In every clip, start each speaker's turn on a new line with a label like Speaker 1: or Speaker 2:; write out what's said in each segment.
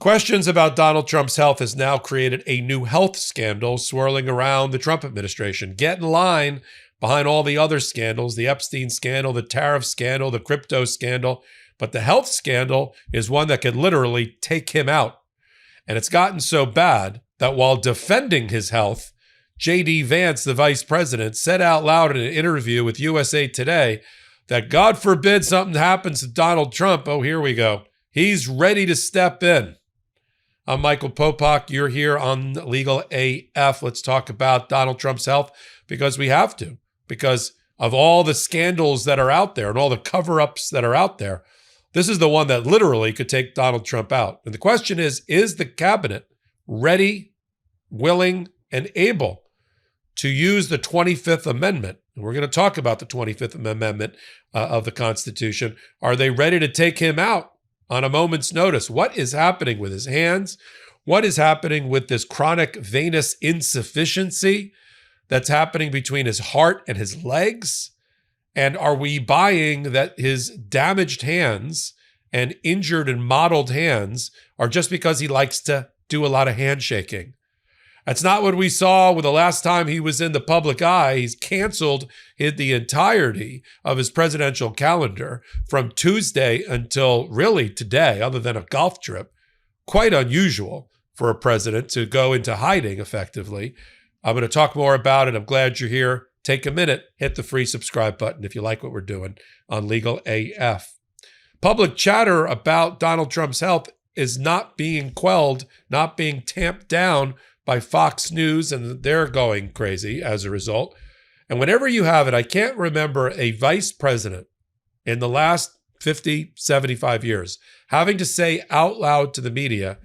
Speaker 1: Questions about Donald Trump's health has now created a new health scandal swirling around the Trump administration. Get in line behind all the other scandals, the Epstein scandal, the tariff scandal, the crypto scandal. But the health scandal is one that could literally take him out. And it's gotten so bad that while defending his health, JD Vance, the vice president, said out loud in an interview with USA Today that God forbid something happens to Donald Trump. Oh, here we go. He's ready to step in. I'm Michael Popok. You're here on Legal AF. Let's talk about Donald Trump's health because we have to, because of all the scandals that are out there and all the cover-ups that are out there. This is the one that literally could take Donald Trump out. And the question is the cabinet ready, willing, and able to use the 25th Amendment? And we're going to talk about the 25th Amendment of the Constitution. Are they ready to take him out on a moment's notice? What is happening with his hands? What is happening with this chronic venous insufficiency that's happening between his heart and his legs? And are we buying that his damaged hands and injured and mottled hands are just because he likes to do a lot of handshaking? That's not what we saw with the last time he was in the public eye. He's canceled the entirety of his presidential calendar from Tuesday until really today, other than a golf trip. Quite unusual for a president to go into hiding effectively. I'm going to talk more about it. I'm glad you're here. Take a minute, hit the free subscribe button if you like what we're doing on Legal AF. Public chatter about Donald Trump's health is not being quelled, not being tamped down by Fox News, and they're going crazy as a result. And whenever you have it, I can't remember a vice president in the last 50, 75 years having to say out loud to the media,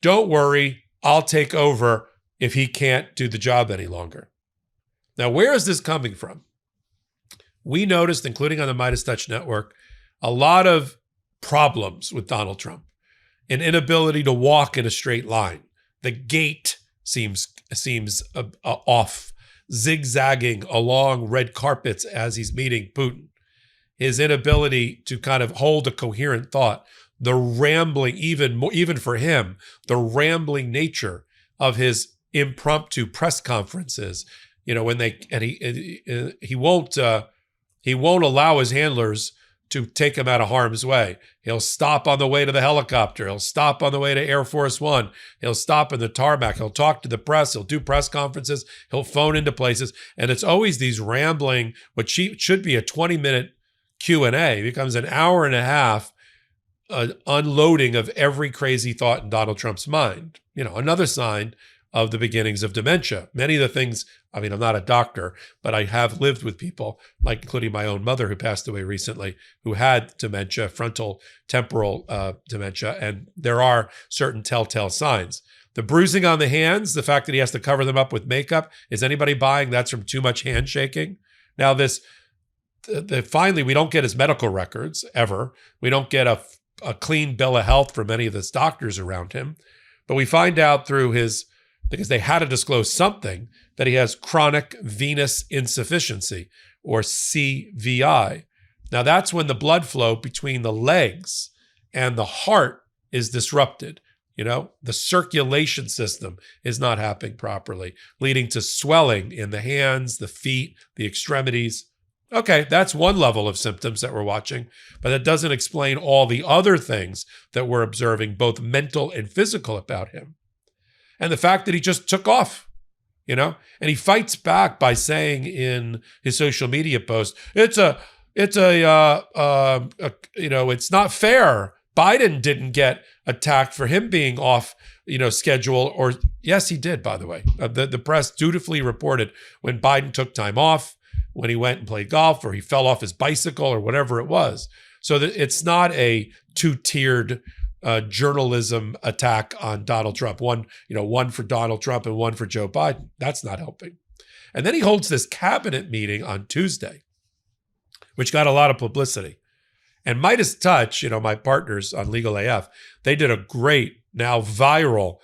Speaker 1: don't worry, I'll take over if he can't do the job any longer. Now, where is this coming from? We noticed, including on the Midas Touch Network, a lot of problems with Donald Trump. An inability to walk in a straight line. The gait seems off, zigzagging along red carpets as he's meeting Putin. His inability to kind of hold a coherent thought. The rambling, even for him, the rambling nature of his impromptu press conferences. You know, he won't allow his handlers to take him out of harm's way. He'll stop on the way to the helicopter. He'll stop on the way to Air Force One. He'll stop in the tarmac. He'll talk to the press. He'll do press conferences. He'll phone into places. And it's always these rambling, what should be a 20-minute Q&A becomes an hour and a half unloading of every crazy thought in Donald Trump's mind. You know, another sign of the beginnings of dementia. Many of the things, I mean, I'm not a doctor, but I have lived with people, like including my own mother who passed away recently, who had dementia, frontal temporal dementia, and there are certain telltale signs. The bruising on the hands, the fact that he has to cover them up with makeup, is anybody buying that's from too much handshaking? Now finally, we don't get his medical records ever. We don't get a clean bill of health from any of his doctors around him, but we find out through because they had to disclose something, that he has chronic venous insufficiency, or CVI. Now, that's when the blood flow between the legs and the heart is disrupted. You know, the circulation system is not happening properly, leading to swelling in the hands, the feet, the extremities. Okay, that's one level of symptoms that we're watching, but that doesn't explain all the other things that we're observing, both mental and physical, about him. And the fact that he just took off, you know, and he fights back by saying in his social media post, it's not fair. Biden didn't get attacked for him being off, schedule. Or yes, he did, by the way. The press dutifully reported when Biden took time off, when he went and played golf, or he fell off his bicycle, or whatever it was. So that it's not a two-tiered journalism attack on Donald Trump. One for Donald Trump and one for Joe Biden. That's not helping. And then he holds this cabinet meeting on Tuesday, which got a lot of publicity. And Midas Touch, my partners on Legal AF, they did a great, now viral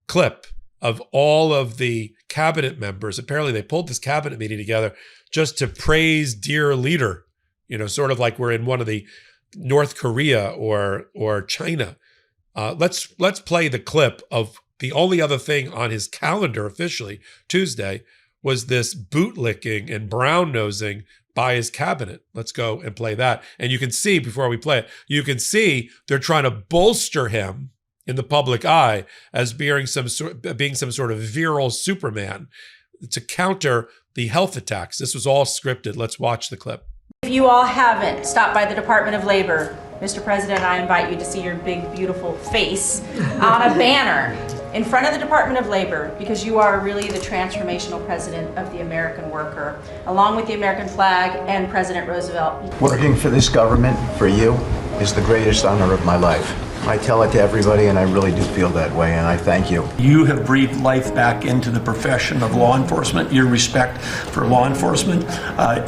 Speaker 1: clip of all of the cabinet members. Apparently they pulled this cabinet meeting together just to praise dear leader, sort of like we're in one of the North Korea or China Let's play the clip of the only other thing on his calendar officially Tuesday was this bootlicking and brown nosing by his cabinet. Let's go and play that. And you can see, before we play it, you can see they're trying to bolster him in the public eye as being some sort of virile Superman to counter the health attacks. This was all scripted. Let's watch the clip.
Speaker 2: If you all haven't stopped by the Department of Labor, Mr. President, I invite you to see your big, beautiful face on a banner in front of the Department of Labor, because you are really the transformational president of the American worker, along with the American flag and President Roosevelt.
Speaker 3: Working for this government, for you, is the greatest honor of my life. I tell it to everybody, and I really do feel that way, and I thank you.
Speaker 4: You have breathed life back into the profession of law enforcement. Your respect for law enforcement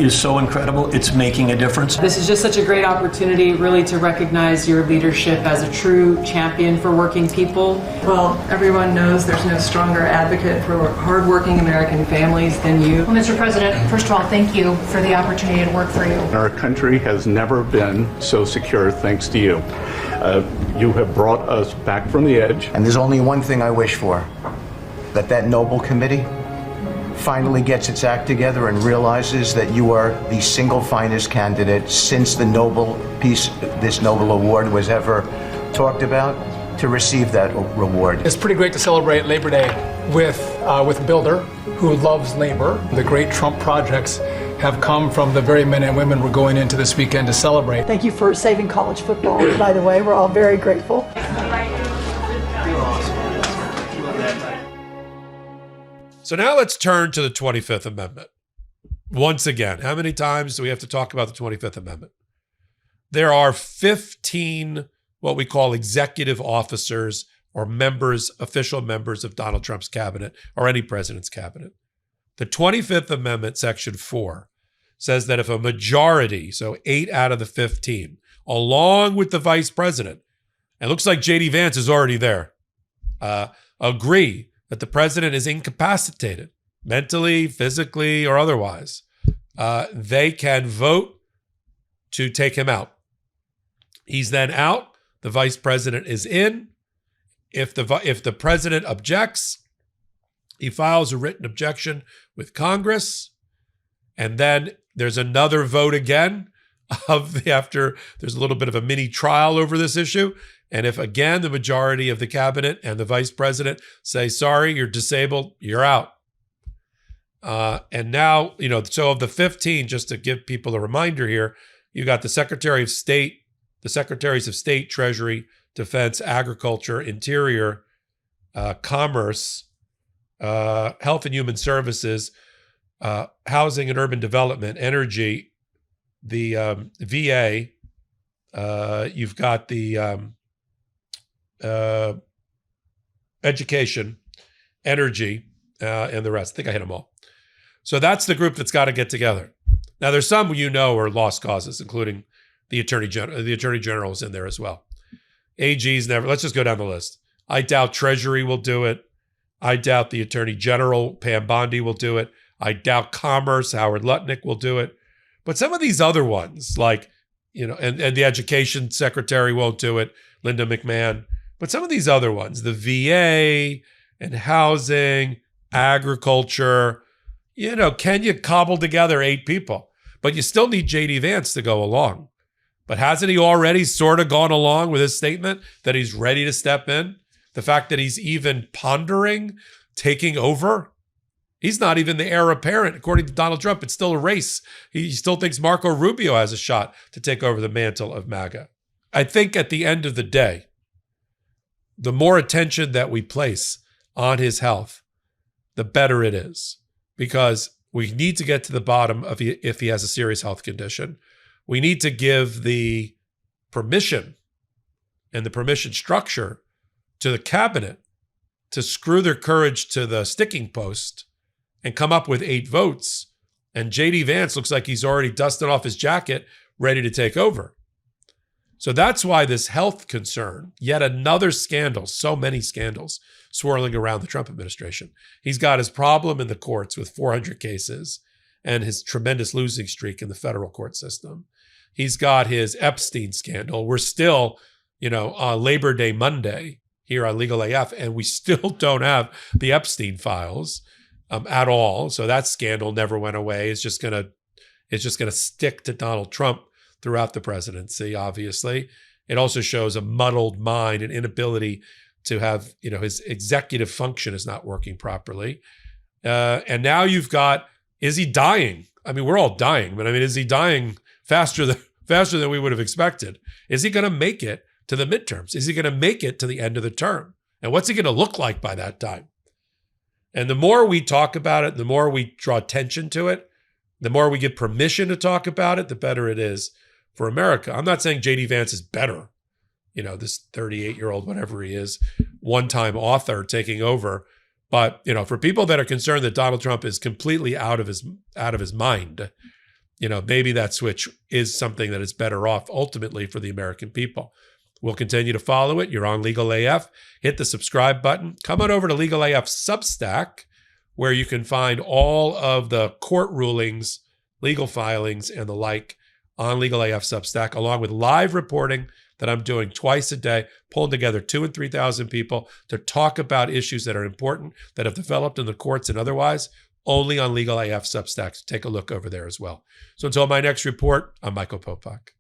Speaker 4: is so incredible. It's making a difference.
Speaker 5: This is just such a great opportunity, really, to recognize your leadership as a true champion for working people.
Speaker 6: Well, everyone knows there's no stronger advocate for hardworking American families than you.
Speaker 7: Well, Mr. President, first of all, thank you for the opportunity to work for you.
Speaker 8: Our country has never been so secure thanks to you. You have brought us back from the edge.
Speaker 3: And there's only one thing I wish for, that noble committee finally gets its act together and realizes that you are the single finest candidate since this Nobel Award was ever talked about to receive that reward.
Speaker 9: It's pretty great to celebrate Labor Day with a builder who loves labor. The great Trump projects have come from the very men and women we're going into this weekend to celebrate.
Speaker 6: Thank you for saving college football, by the way. We're all very grateful.
Speaker 1: So now let's turn to the 25th Amendment. Once again, how many times do we have to talk about the 25th Amendment? There are 15 what we call executive officers or members, official members of Donald Trump's cabinet or any president's cabinet. The 25th Amendment, Section 4, says that if a majority, so 8 out of the 15, along with the vice president, and it looks like JD Vance is already there, agree that the president is incapacitated, mentally, physically, or otherwise, they can vote to take him out. He's then out. The vice president is in. If the president objects, he files a written objection with Congress, and then there's another vote again after there's a little bit of a mini trial over this issue. And if again the majority of the cabinet and the vice president say, sorry, you're disabled, you're out. And now, so of the 15, just to give people a reminder here, you got the Secretary of State, the Secretaries of State, Treasury, Defense, Agriculture, Interior, Commerce, Health and Human Services, Housing and Urban Development, Energy, the VA, you've got the Education, Energy, and the rest. I think I hit them all. So that's the group that's got to get together. Now, there's some are lost causes, including the Attorney General. The Attorney General is in there as well. AG's never. Let's just go down the list. I doubt Treasury will do it. I doubt the Attorney General, Pam Bondi, will do it. I doubt Commerce, Howard Lutnick, will do it. But some of these other ones, like, and the Education Secretary won't do it, Linda McMahon. But some of these other ones, the VA and Housing, Agriculture, can you cobble together 8 people? But you still need JD Vance to go along. But hasn't he already sort of gone along with his statement that he's ready to step in? The fact that he's even pondering taking over? He's not even the heir apparent. According to Donald Trump, it's still a race. He still thinks Marco Rubio has a shot to take over the mantle of MAGA. I think at the end of the day, the more attention that we place on his health, the better it is. Because we need to get to the bottom of if he has a serious health condition. We need to give the permission and the permission structure to the cabinet to screw their courage to the sticking post and come up with 8 votes. And JD Vance looks like he's already dusted off his jacket, ready to take over. So that's why this health concern, yet another scandal, so many scandals swirling around the Trump administration. He's got his problem in the courts with 400 cases and his tremendous losing streak in the federal court system. He's got his Epstein scandal. We're still Labor Day Monday here on Legal AF, and we still don't have the Epstein files at all. So that scandal never went away. It's just gonna stick to Donald Trump throughout the presidency. Obviously, it also shows a muddled mind and inability to have, his executive function is not working properly. And now you've got, is he dying? I mean, we're all dying, but is he dying faster than we would have expected? Is he going to make it to the midterms? Is he going to make it to the end of the term? And what's he going to look like by that time? And the more we talk about it, the more we draw attention to it, the more we give permission to talk about it, the better it is for America. I'm not saying JD Vance is better, this 38-year-old, whatever he is, one-time author taking over. But, for people that are concerned that Donald Trump is completely out of his mind, maybe that switch is something that is better off ultimately for the American people. We'll continue to follow it. You're on Legal AF. Hit the subscribe button. Come on over to Legal AF Substack, where you can find all of the court rulings, legal filings, and the like on Legal AF Substack, along with live reporting that I'm doing twice a day, pulling together 2,000 and 3,000 people to talk about issues that are important, that have developed in the courts and otherwise, only on Legal AF Substack. So take a look over there as well. So until my next report, I'm Michael Popok.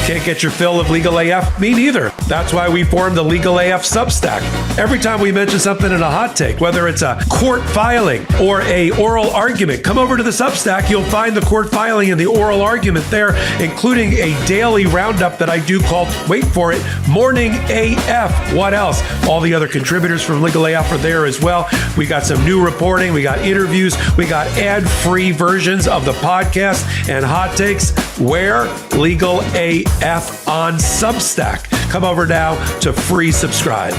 Speaker 1: Can't get your fill of Legal AF? Me neither. That's why we formed the Legal AF Substack. Every time we mention something in a hot take, whether it's a court filing or a oral argument, come over to the Substack. You'll find the court filing and the oral argument there, including a daily roundup that I do called, wait for it, Morning AF. What else? All the other contributors from Legal AF are there as well. We got some new reporting. We got interviews. We got ad-free versions of the podcast and hot takes. Where? Legal AF on Substack. Come over now to free subscribe.